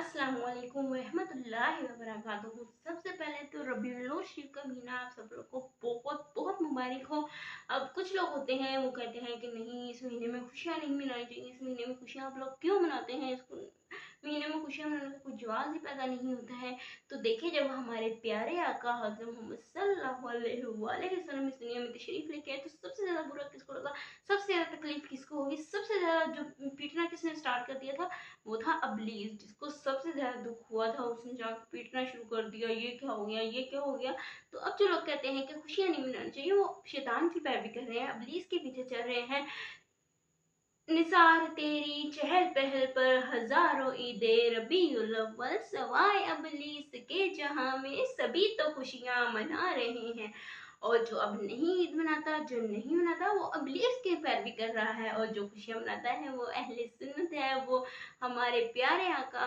अस्सलामुअलैकुम रहमतुल्लाहि व बरकातुहू। सबसे पहले तो रबीउल अव्वल शरीफ का महीना आप सब लोग को बहुत बहुत मुबारक हो। अब कुछ लोग होते हैं वो कहते हैं कि नहीं, इस महीने में खुशियाँ नहीं मनानी चाहिए। इस महीने में खुशियाँ आप लोग क्यों मनाते हैं? इसको महीने में खुशियाँ मनाने का कोई जवाब ही पैदा नहीं होता है। तो देखिए, जब हमारे प्यारे आका हज़रत मोहम्मद सल्लल्लाहु अलैहि वसल्लम इस दुनिया में तशरीफ लेके आए तो सबसे ज़्यादा बुरा किसको लगा, सबसे ज़्यादा तकलीफ किसको होगी, सबसे ज़्यादा जो पीटना किसने स्टार्ट कर दिया था, वो था अबलीस, जिसको सबसे ज्यादा दुख हुआ था। उसने जाकर पीटना शुरू कर दिया, ये क्या हो गया, ये क्या हो गया। तो अब जो लोग कहते हैं कि खुशियां नहीं मनानी चाहिए, वो शैतान की पैरवी कर रहे हैं, अबलीस के पीछे चल रहे हैं। निसार तेरी चहल पहल पर हजारों ईदे रबीउल अव्वल, सवाए अबलीस के जहां में सभी तो खुशियां मना रहे हैं। और जो अब नहीं ईद मनाता, जो नहीं मनाता, वो अबलीस के पैरवी कर रहा है। और जो खुशियां मनाता है वो अहले सुन्नत है, वो हमारे प्यारे आका